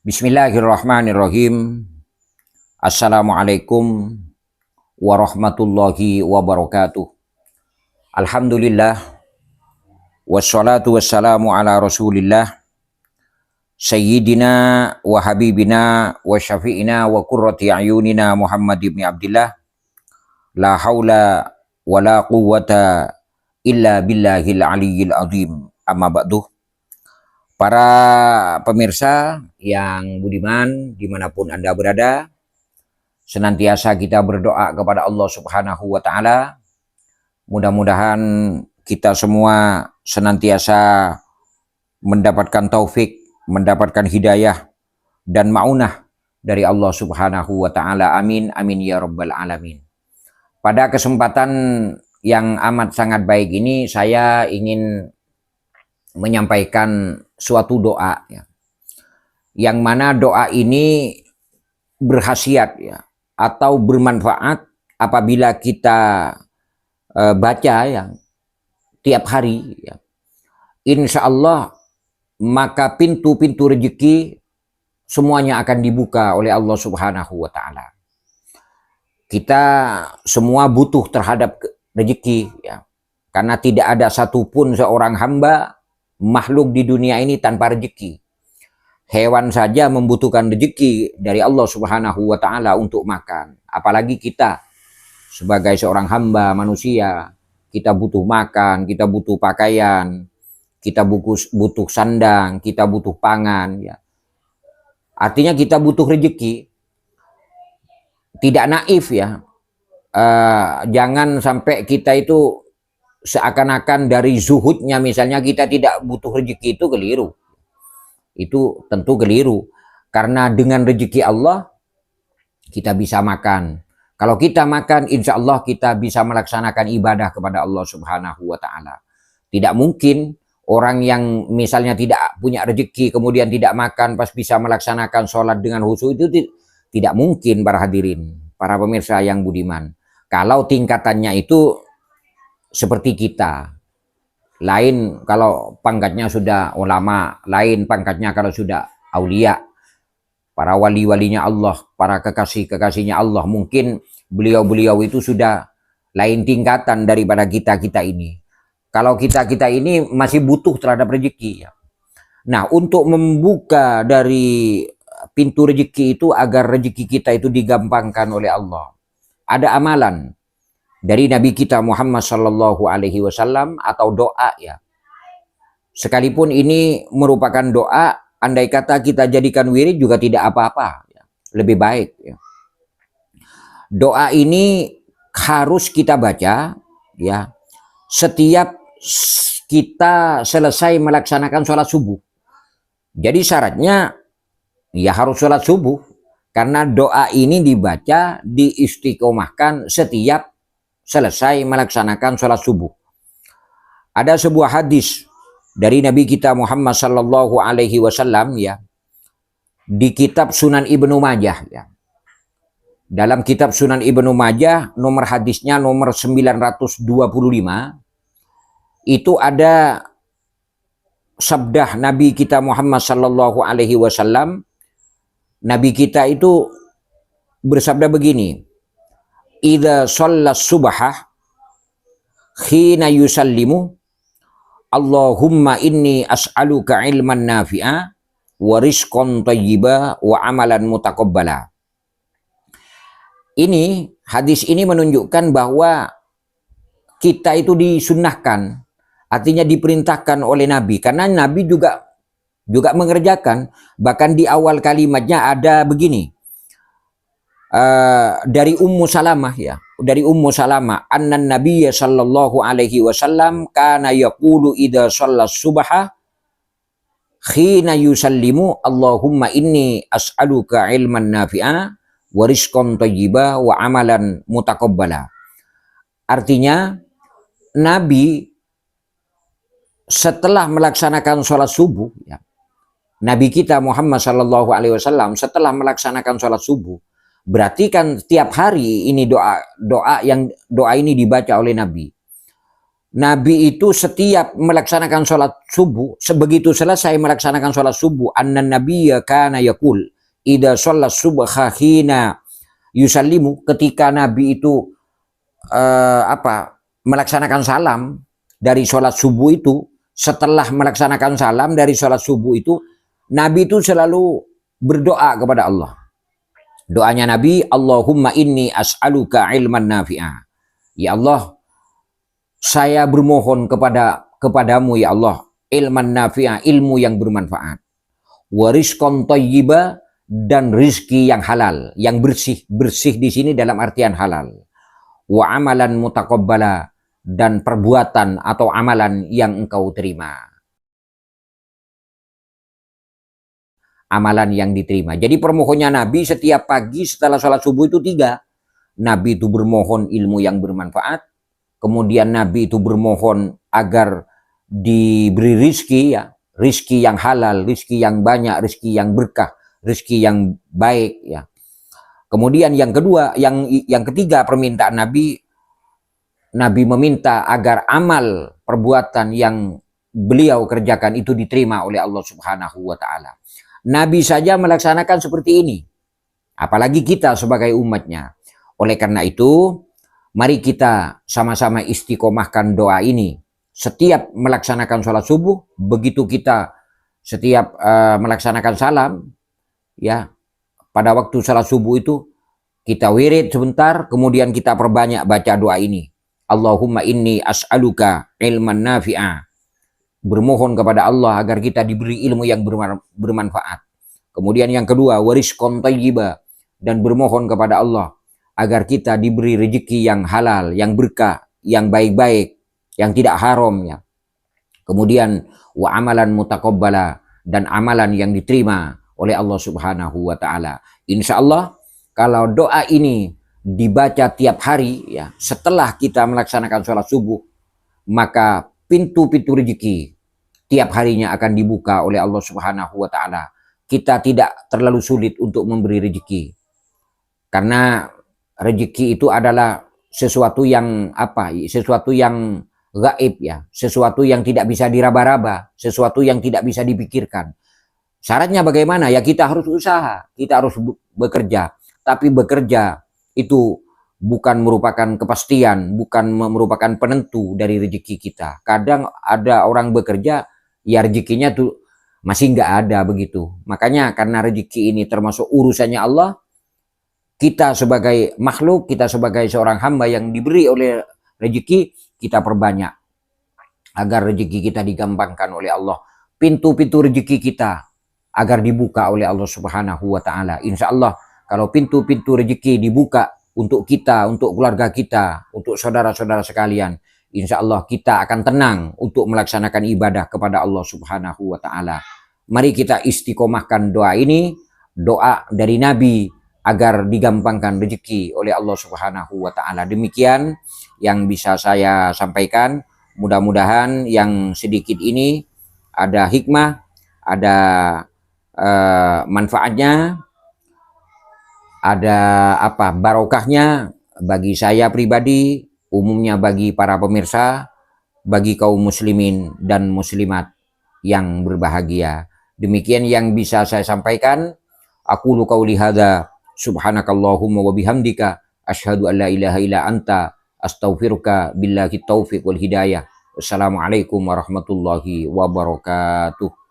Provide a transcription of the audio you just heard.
Bismillahirrahmanirrahim. Assalamualaikum warahmatullahi wabarakatuh. Alhamdulillah. Wassalatu wassalamu ala rasulillah. Sayyidina wa habibina wa syafi'ina wa qurrati a'yunina Muhammad ibn Abdillah. La hawla wa la quwwata illa billahil aliyyil azim. Amma ba'duh. Para pemirsa yang budiman dimanapun Anda berada, senantiasa kita berdoa kepada Allah Subhanahu wa Ta'ala. Mudah-mudahan kita semua senantiasa mendapatkan taufik, mendapatkan hidayah dan maunah dari Allah Subhanahu wa Ta'ala. Amin, amin ya rabbal alamin. Pada kesempatan yang amat sangat baik ini, saya ingin menyampaikan suatu doa, ya, yang mana doa ini berkhasiat, ya, atau bermanfaat apabila kita baca yang tiap hari, ya. Insya Allah maka pintu-pintu rezeki semuanya akan dibuka oleh Allah Subhanahu wa Ta'ala. Kita semua butuh terhadap rezeki, ya, karena tidak ada satupun seorang hamba makhluk di dunia ini tanpa rezeki. Hewan saja membutuhkan rezeki dari Allah Subhanahu wa Ta'ala untuk makan. Apalagi kita sebagai seorang hamba manusia, kita butuh makan, kita butuh pakaian, kita butuh sandang, kita butuh pangan, ya. Artinya kita butuh rezeki. Tidak naif, ya. Jangan sampai kita itu seakan-akan dari zuhudnya misalnya kita tidak butuh rezeki, itu keliru. Itu tentu keliru. Karena dengan rezeki Allah kita bisa makan. Kalau kita makan, insya Allah kita bisa melaksanakan ibadah kepada Allah Subhanahu wa Ta'ala. Tidak mungkin orang yang misalnya tidak punya rezeki kemudian tidak makan pas bisa melaksanakan sholat dengan khusyuk, itu tidak mungkin, para hadirin, para pemirsa yang budiman. Kalau tingkatannya itu seperti kita, lain kalau pangkatnya sudah ulama, lain pangkatnya kalau sudah aulia, para wali-walinya Allah, para kekasih-kekasihnya Allah. Mungkin beliau-beliau itu sudah lain tingkatan daripada kita-kita ini. Kalau kita-kita ini masih butuh terhadap rezeki, ya. Nah, untuk membuka dari pintu rezeki itu agar rezeki kita itu digampangkan oleh Allah, ada amalan dari Nabi kita Muhammad Sallallahu Alaihi Wasallam atau doa, ya. Sekalipun ini merupakan doa, andai kata kita jadikan wirid juga tidak apa-apa, ya. Lebih baik, ya. Doa ini harus kita baca, ya, setiap kita selesai melaksanakan sholat subuh. Jadi syaratnya ya harus sholat subuh, karena doa ini dibaca, diistiqomahkan setiap selesai melaksanakan sholat subuh. Ada sebuah hadis dari Nabi kita Muhammad Sallallahu Alaihi Wasallam, ya, di kitab Sunan Ibnu Majah, ya. Dalam kitab Sunan Ibnu Majah, nomor hadisnya nomor 925, itu ada sabda Nabi kita Muhammad Sallallahu Alaihi Wasallam. Nabi kita itu bersabda begini: idza shallas subhah khina yusallimu Allahumma inni as'aluka ilman nafi'a wa rizqan thayyiba wa amalan mutaqabbala. Ini hadis ini menunjukkan bahwa kita itu disunnahkan, artinya diperintahkan oleh Nabi, karena Nabi juga mengerjakan. Bahkan di awal kalimatnya ada begini, dari Ummu Salamah, ya, dari Ummu Salamah, annan Nabiyya sallallahu alaihi wasallam kana yaqulu idza shallas subha khina yusallimu Allahumma inni as'aluka ilman nafi'a wa rizqan thayyiba wa amalan mutaqabbala. Artinya Nabi setelah melaksanakan sholat subuh, ya, Nabi kita Muhammad Sallallahu Alaihi Wasallam setelah melaksanakan sholat subuh, berarti kan tiap hari ini doa ini dibaca oleh Nabi. Nabi itu setiap melaksanakan sholat subuh, sebegitu selesai melaksanakan sholat subuh, annan nabiyya kana yaqul idza sholat subha hina yusallimu, ketika Nabi itu melaksanakan salam dari sholat subuh itu, setelah melaksanakan salam dari sholat subuh itu, Nabi itu selalu berdoa kepada Allah. Doanya Nabi, Allahumma inni as'aluka ilman nafi'a. Ya Allah, saya bermohon kepadamu ya Allah, ilman nafi'a, ilmu yang bermanfaat. Wa rizqan thayyiba, dan rizki yang halal, yang bersih. Bersih di sini dalam artian halal. Wa amalan mutaqabbala, dan perbuatan atau amalan yang engkau terima. Amalan yang diterima. Jadi permohonnya Nabi setiap pagi setelah sholat subuh itu 3. Nabi itu bermohon ilmu yang bermanfaat. Kemudian Nabi itu bermohon agar diberi rizki, ya, rizki yang halal, rizki yang banyak, rizki yang berkah, rizki yang baik, ya. Kemudian yang kedua, yang ketiga permintaan Nabi meminta agar amal perbuatan yang beliau kerjakan itu diterima oleh Allah Subhanahu wa taala. Nabi saja melaksanakan seperti ini, apalagi kita sebagai umatnya. Oleh karena itu, mari kita sama-sama istiqomahkan doa ini. Setiap melaksanakan sholat subuh, begitu kita setiap melaksanakan salam, ya, pada waktu sholat subuh itu, kita wirid sebentar, kemudian kita perbanyak baca doa ini. Allahumma inni as'aluka ilman nafi'a. Bermohon kepada Allah agar kita diberi ilmu yang bermanfaat. Kemudian yang kedua, warizqan thayyiba, dan bermohon kepada Allah agar kita diberi rezeki yang halal, yang berkah, yang baik-baik, yang tidak haram, ya. Kemudian wa amalan mutaqabbala, dan amalan yang diterima oleh Allah Subhanahu wa taala. Insyaallah kalau doa ini dibaca tiap hari, ya, setelah kita melaksanakan sholat subuh, maka pintu-pintu rezeki tiap harinya akan dibuka oleh Allah Subhanahu wa taala. Kita tidak terlalu sulit untuk memberi rezeki. Karena rezeki itu adalah sesuatu yang sesuatu yang gaib, ya, sesuatu yang tidak bisa diraba-raba, sesuatu yang tidak bisa dipikirkan. Syaratnya bagaimana? Ya kita harus usaha, kita harus bekerja. Tapi bekerja itu bukan merupakan kepastian, bukan merupakan penentu dari rezeki kita. Kadang ada orang bekerja, ya rezekinya tuh masih nggak ada begitu. Makanya karena rezeki ini termasuk urusannya Allah, kita sebagai makhluk, kita sebagai seorang hamba yang diberi oleh rezeki, kita perbanyak agar rezeki kita digampangkan oleh Allah. Pintu-pintu rezeki kita agar dibuka oleh Allah Subhanahu wa taala. Insya Allah kalau pintu-pintu rezeki dibuka untuk kita, untuk keluarga kita, untuk saudara-saudara sekalian, insya Allah kita akan tenang untuk melaksanakan ibadah kepada Allah Subhanahu wa taala. Mari kita istiqomahkan doa ini, doa dari Nabi agar digampangkan rezeki oleh Allah Subhanahu wa taala. Demikian yang bisa saya sampaikan. Mudah-mudahan yang sedikit ini ada hikmah, ada manfaatnya, ada barokahnya bagi saya pribadi, umumnya bagi para pemirsa, bagi kaum muslimin dan muslimat yang berbahagia. Demikian yang bisa saya sampaikan. Aqulu qauli hadza subhanakallahumma wa bihamdika asyhadu an la ilaha illa anta astaghfiruka billahi taufiq wal hidayah. Wassalamualaikum warahmatullahi wabarakatuh.